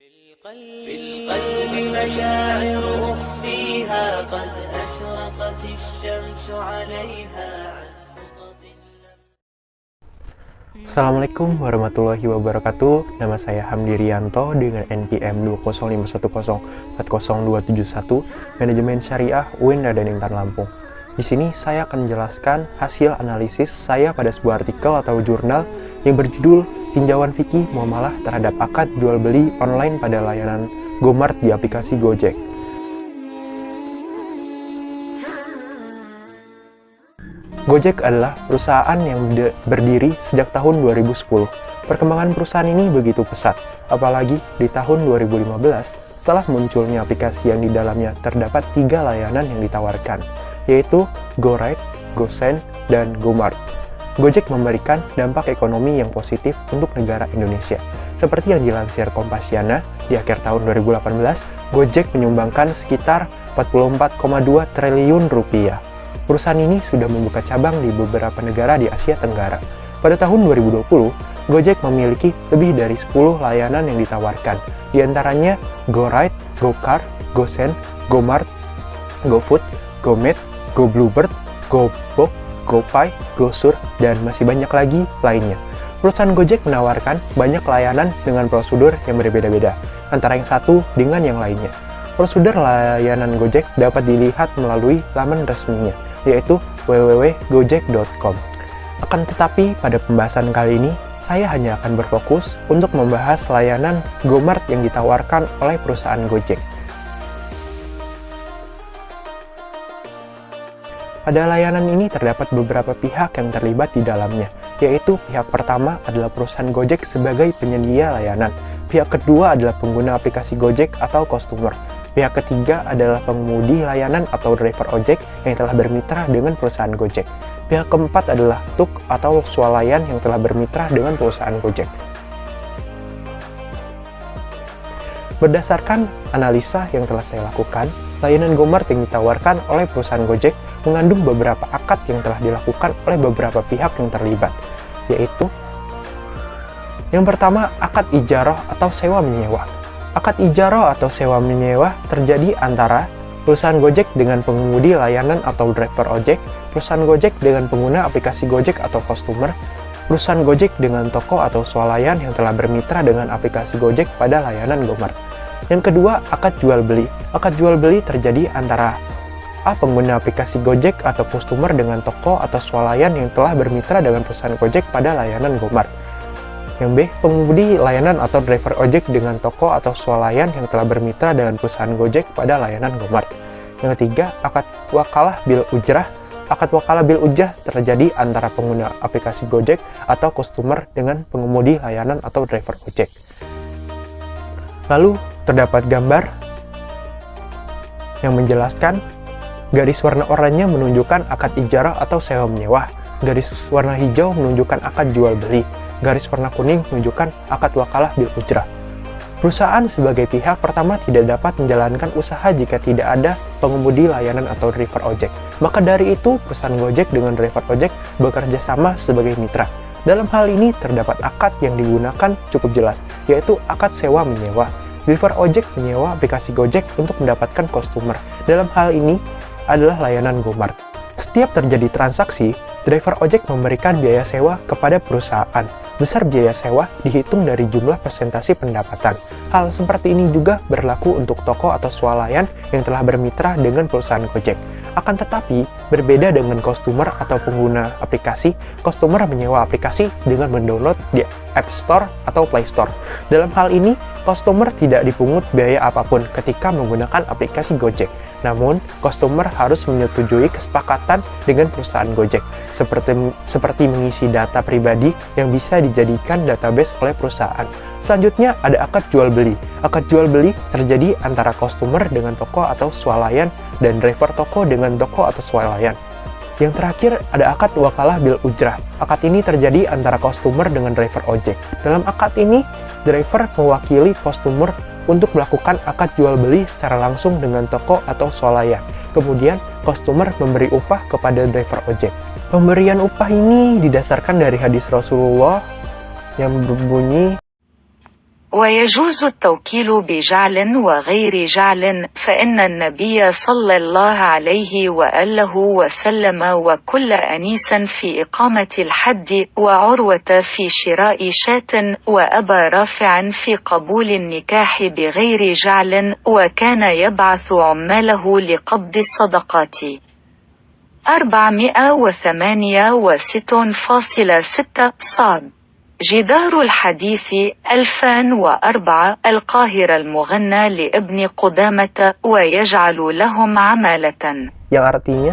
في القلب مشاعر أخفيها قد أشرقت الشمس عليها عن خطط. Assalamualaikum warahmatullahi wabarakatuh. Nama saya Hamdi Rianto dengan NPM 20510402771, Manajemen Syariah UIN Raden Intan Lampung. Di sini saya akan menjelaskan hasil analisis saya pada sebuah artikel atau jurnal yang berjudul Tinjauan Fikih Muamalah terhadap akad jual beli online pada layanan GoMart di aplikasi Gojek. Gojek adalah perusahaan yang berdiri sejak tahun 2010. Perkembangan perusahaan ini begitu pesat, apalagi di tahun 2015 setelah munculnya aplikasi yang di dalamnya terdapat 3 layanan yang ditawarkan, yaitu GoRide, GoSend, dan GoMart. Gojek memberikan dampak ekonomi yang positif untuk negara Indonesia. Seperti yang dilansir Kompasiana, di akhir tahun 2018, Gojek menyumbangkan sekitar 44,2 triliun rupiah. Perusahaan ini sudah membuka cabang di beberapa negara di Asia Tenggara. Pada tahun 2020, Gojek memiliki lebih dari 10 layanan yang ditawarkan, di antaranya GoRide, GoCar, GoSend, GoMart, GoFood, GoMate, GoBluebird, GoBook, GoPay, GoSur, dan masih banyak lagi lainnya. Perusahaan Gojek menawarkan banyak layanan dengan prosedur yang berbeda-beda, antara yang satu dengan yang lainnya. Prosedur layanan Gojek dapat dilihat melalui laman resminya, yaitu www.gojek.com. Akan tetapi, pada pembahasan kali ini, saya hanya akan berfokus untuk membahas layanan GoMart yang ditawarkan oleh perusahaan Gojek. Pada layanan ini terdapat beberapa pihak yang terlibat di dalamnya, yaitu pihak pertama adalah perusahaan Gojek sebagai penyedia layanan, pihak kedua adalah pengguna aplikasi Gojek atau customer, pihak ketiga adalah pengemudi layanan atau driver ojek yang telah bermitra dengan perusahaan Gojek, pihak keempat adalah TUK atau swalayan yang telah bermitra dengan perusahaan Gojek. Berdasarkan analisa yang telah saya lakukan, layanan GoMart yang ditawarkan oleh perusahaan Gojek mengandung beberapa akad yang telah dilakukan oleh beberapa pihak yang terlibat, yaitu yang pertama, akad ijarah atau sewa menyewa. Akad ijarah atau sewa menyewa terjadi antara perusahaan Gojek dengan pengemudi layanan atau driver ojek, perusahaan Gojek dengan pengguna aplikasi Gojek atau customer, perusahaan Gojek dengan toko atau swalayan yang telah bermitra dengan aplikasi Gojek pada layanan GoMart. Yang kedua, akad jual beli. Akad jual beli terjadi antara A. Pengguna aplikasi Gojek atau customer dengan toko atau swalayan yang telah bermitra dengan perusahaan Gojek pada layanan GoMart. Yang B. Pengemudi layanan atau driver ojek dengan toko atau swalayan yang telah bermitra dengan perusahaan Gojek pada layanan GoMart. Yang ketiga, akad wakalah bil ujrah. Akad wakalah bil ujrah terjadi antara pengguna aplikasi Gojek atau customer dengan pengemudi layanan atau driver ojek. Lalu, terdapat gambar yang menjelaskan garis warna oranye menunjukkan akad ijarah atau sewa menyewa, garis warna hijau menunjukkan akad jual beli, garis warna kuning menunjukkan akad wakalah bil ujrah. Perusahaan sebagai pihak pertama tidak dapat menjalankan usaha jika tidak ada pengemudi layanan atau driver ojek. Maka dari itu, perusahaan Gojek dengan driver ojek bekerja sama sebagai mitra. Dalam hal ini terdapat akad yang digunakan cukup jelas, yaitu akad sewa menyewa. Driver ojek menyewa aplikasi Gojek untuk mendapatkan customer. Dalam hal ini adalah layanan GoMart. Setiap terjadi transaksi, driver ojek memberikan biaya sewa kepada perusahaan. Besar biaya sewa dihitung dari jumlah persentase pendapatan. Hal seperti ini juga berlaku untuk toko atau swalayan yang telah bermitra dengan perusahaan Gojek. Akan tetapi, berbeda dengan customer atau pengguna aplikasi, customer menyewa aplikasi dengan mendownload di App Store atau Play Store. Dalam hal ini, customer tidak dipungut biaya apapun ketika menggunakan aplikasi Gojek. Namun, customer harus menyetujui kesepakatan dengan perusahaan Gojek, seperti mengisi data pribadi yang bisa dijadikan database oleh perusahaan. Selanjutnya, ada akad jual beli. Akad jual beli terjadi antara customer dengan toko atau swalayan dan driver toko dengan toko atau swalayan. Yang terakhir, ada akad wakalah bil ujrah. Akad ini terjadi antara customer dengan driver ojek. Dalam akad ini, driver mewakili customer untuk melakukan akad jual beli secara langsung dengan toko atau swalayan. Kemudian, customer memberi upah kepada driver ojek. Pemberian upah ini didasarkan dari hadis Rasulullah yang berbunyi, ويجوز التوكيل بجعل وغير جعل، فإن النبي صلى الله عليه وآله وسلم وكل أنيس في إقامة الحد، وعروة في شراء شاة، وأبا رافع في قبول النكاح بغير جعل، وكان يبعث عماله لقبض الصدقات. 468.6 صاد. جدار الحديث 2004 القاهرة المغنى لابن قدامة ويجعل لهم عمالة. Yang artinya,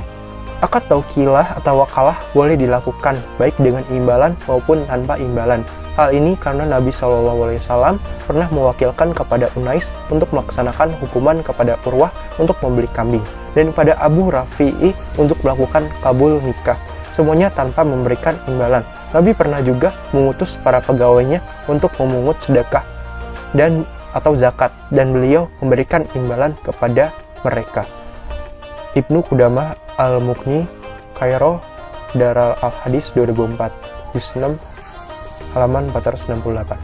akad taukilah atau wakalah boleh dilakukan baik dengan imbalan maupun tanpa imbalan. Hal ini karena Nabi SAW pernah mewakilkan kepada Unais untuk melaksanakan hukuman kepada Urwah untuk membeli kambing, dan kepada Abu Rafi'i untuk melakukan kabul nikah, semuanya tanpa memberikan imbalan. Nabi pernah juga mengutus para pegawainya untuk memungut sedekah dan atau zakat, dan beliau memberikan imbalan kepada mereka. Ibnu Qudamah Al-Mughni, Kairo, Darul Al-Hadis 2004, juz 6, halaman 468.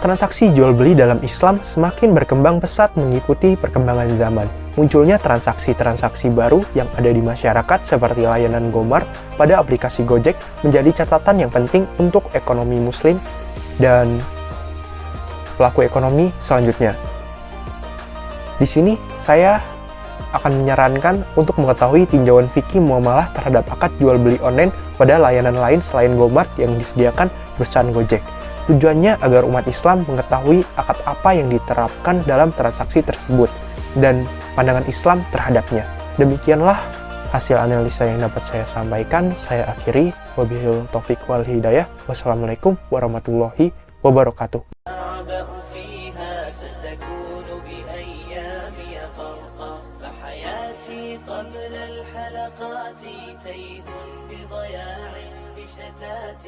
Transaksi jual-beli dalam Islam semakin berkembang pesat mengikuti perkembangan zaman. Munculnya transaksi-transaksi baru yang ada di masyarakat seperti layanan Gomart pada aplikasi Gojek menjadi catatan yang penting untuk ekonomi muslim dan pelaku ekonomi selanjutnya. Di sini saya akan menyarankan untuk mengetahui tinjauan fikih muamalah terhadap akad jual-beli online pada layanan lain selain Gomart yang disediakan perusahaan Gojek. Tujuannya agar umat Islam mengetahui akad apa yang diterapkan dalam transaksi tersebut dan pandangan Islam terhadapnya. Demikianlah hasil analisa yang dapat saya sampaikan. Saya akhiri. Wabillahi taufiq wal hidayah. Wassalamualaikum warahmatullahi wabarakatuh. قبل الحلقات تيه بضياع بشتات